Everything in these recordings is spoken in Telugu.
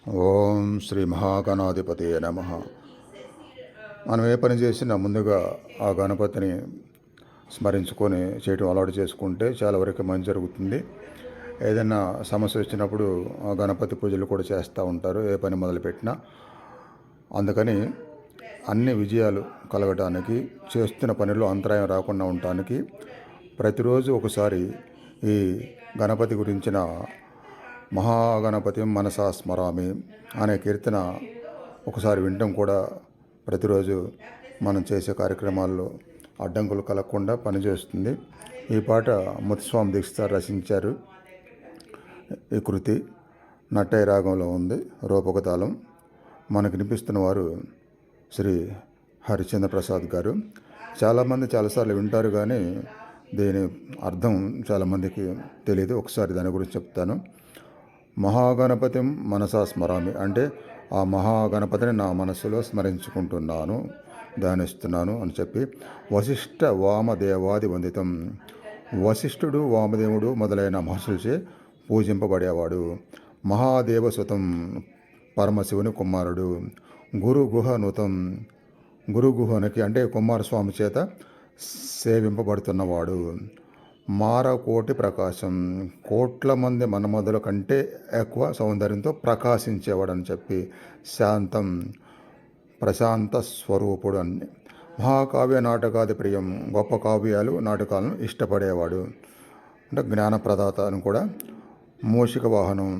ఓం శ్రీ మహాగణాధిపతయే నమః. మనం ఏ పని చేసినా ముందుగా ఆ గణపతిని స్మరించుకొని చేయటం అలవాటు చేసుకుంటే చాలా వరకు మంచి జరుగుతుంది. ఏదైనా సమస్య వచ్చినప్పుడు ఆ గణపతి పూజలు కూడా చేస్తూ ఉంటారు ఏ పని మొదలుపెట్టినా. అందుకని అన్ని విజయాలు కలగటానికి, చేస్తున్న పనిలో అంతరాయం రాకుండా ఉండటానికి ప్రతిరోజు ఒకసారి ఈ గణపతి గురించిన మహాగణపతి మనసా స్మరామి అనే కీర్తన ఒకసారి వినటం కూడా ప్రతిరోజు మనం చేసే కార్యక్రమాల్లో అడ్డంకులు కలగకుండా పనిచేస్తుంది. ఈ పాట ముత్తుస్వామి దీక్షితారు రచించారు. ఈ కృతి నట్టయ్య రాగంలో ఉంది. రూపక తాళం. మనకు వినిపిస్తున్న వారు శ్రీ హరిచంద్ర ప్రసాద్ గారు. చాలామంది చాలాసార్లు వింటారు, కానీ దీని అర్థం చాలామందికి తెలియదు. ఒకసారి దాని గురించి చెప్తాను. మహాగణపతి మనసా స్మరామి అంటే ఆ మహాగణపతిని నా మనస్సులో స్మరించుకుంటున్నాను, ధ్యానిస్తున్నాను అని చెప్పి వశిష్ఠ వామదేవాది వందితం. వశిష్ఠుడు, వామదేవుడు మొదలైన మహర్షులచే పూజింపబడేవాడు. మహాదేవసుతం, పరమశివుని కుమారుడు. గురుగుహనుతం, గురుగుహనికి అంటే కుమారస్వామి చేత సేవింపబడుతున్నవాడు. మారకోటి ప్రకాశం, కోట్ల మంది మన్మధుల కంటే ఎక్కువ సౌందర్యంతో ప్రకాశించేవాడని చెప్పి శాంతం, ప్రశాంత స్వరూపుడు అని. మహాకావ్య నాటకాది ప్రియం, గొప్ప కావ్యాలు నాటకాలను ఇష్టపడేవాడు అంటే జ్ఞానప్రదాత అని కూడా. మూషిక వాహనం,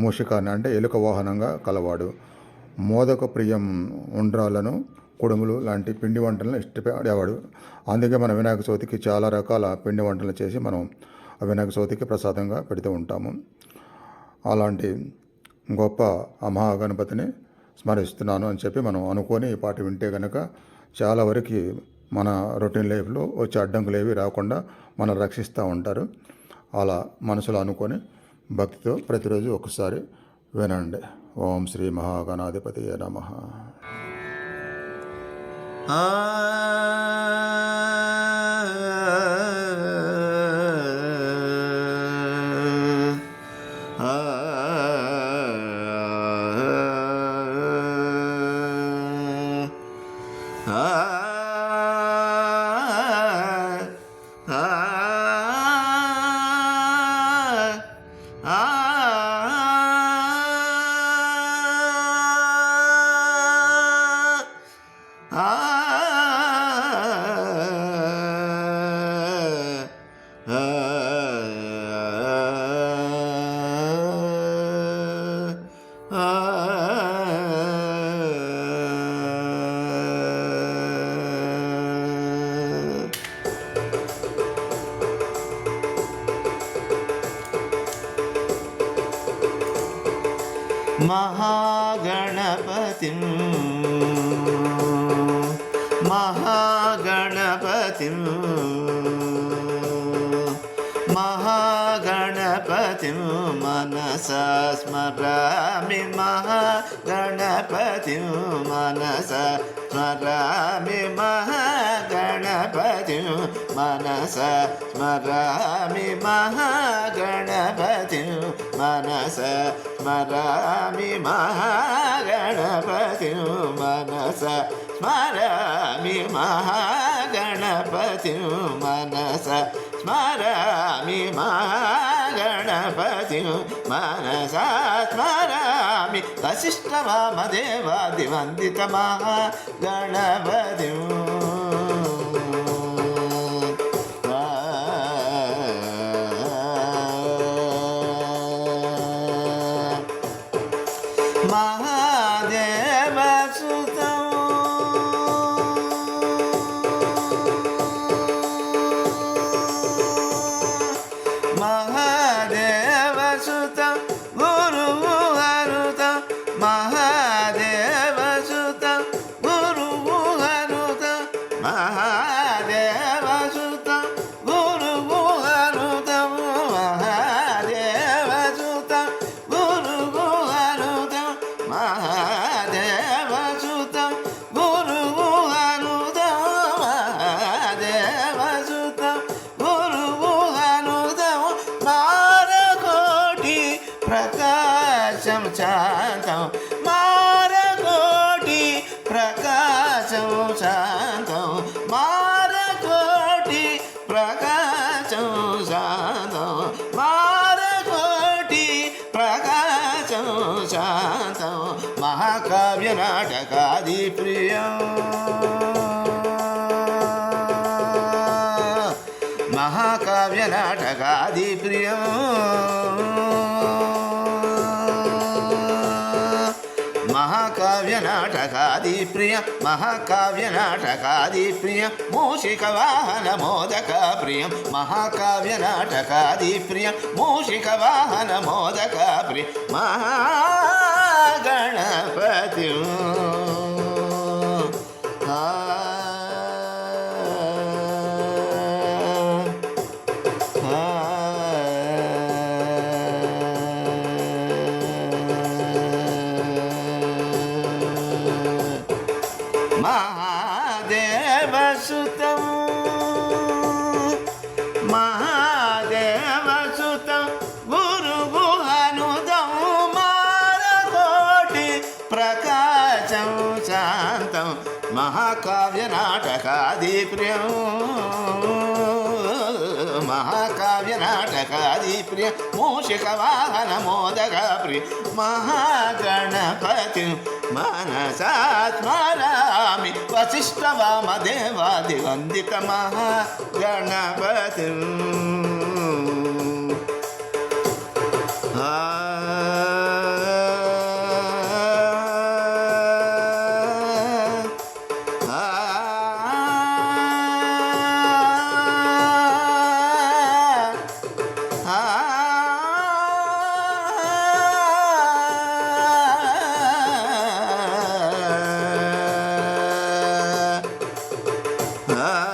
మూషికాన్ని అంటే ఎలుక వాహనంగా కలవాడు. మోదక ప్రియం, ఉండ్రాలను, కుడుములు లాంటి పిండి వంటలను ఇష్టపడేవాడు. అందుకే మన వినాయక చవితికి చాలా రకాల పిండి వంటలు చేసి మనం వినాయక చవితికి ప్రసాదంగా పెడుతూ ఉంటాము. అలాంటి గొప్ప ఆ మహాగణపతిని స్మరిస్తున్నాను అని చెప్పి మనం అనుకొని ఈ పాట వింటే కనుక చాలా వరకు మన రొటీన్ లైఫ్లో వచ్చే అడ్డంకులు ఏవి రాకుండా మనం రక్షిస్తూ ఉంటారు. అలా మనసులో అనుకొని భక్తితో ప్రతిరోజు ఒకసారి వినండి. ఓం శ్రీ మహాగణాధిపతయే నమః. మహాగణపతిం మహాగణపతిం మహాగణపతిం మనసా స్మరామి. మహాగణపతిం మనసా స్మరామి. మహాగణపతిం మనసా స్మరామి. మహాగణపతిం మనసా స్మరామి. మహాగణపతిం మనసా స్మరామి. మహాగణపతిం మనసా స్మరామి. మహాగణపతిం మనసా స్మరామి. వశిష్ఠ వామదేవాది వందిత మహాగణపతిం మహాదేవసుతం మహాదేవసుతం గురువు హనుతం. మహాదేవసుతం గురువు హనుతం. మహాదేవసుతం గురువు హనుతం. మహాదేవసుతం గురువు హనుతం. శాంతం మారకోటి ప్రకాశం శాంతం మారకోటి ప్రకాశం శాంతం మారకోటి ప్రకాశం శాంతం మహాకావ్య నాటకాది ప్రియం మహాకావ్య నాటకాది ప్రియం మహాకావ్య నాటకాది ప్రియ మహాకావ్య నాటకాది ప్రియ మూషిక వాహన మోదక ప్రియం మహాకావ్య నాటకాది ప్రియ మూషిక వాహన మోదక ప్రియ మహాగణపతి మహాదేవసుతం మహాదేవసుతం గురుగుహనుదం మారకోటి ప్రకాశం శాంతం మహాకావ్య నాటకాది ప్రియం మహాకావ్య నాటకాది ప్రియ మూషిక వాహన మోదక ప్రియ మహాగణపతి మనసా స్మరామి వశిష్ఠ వామదేవాది వందిత మహాగణపతి Ah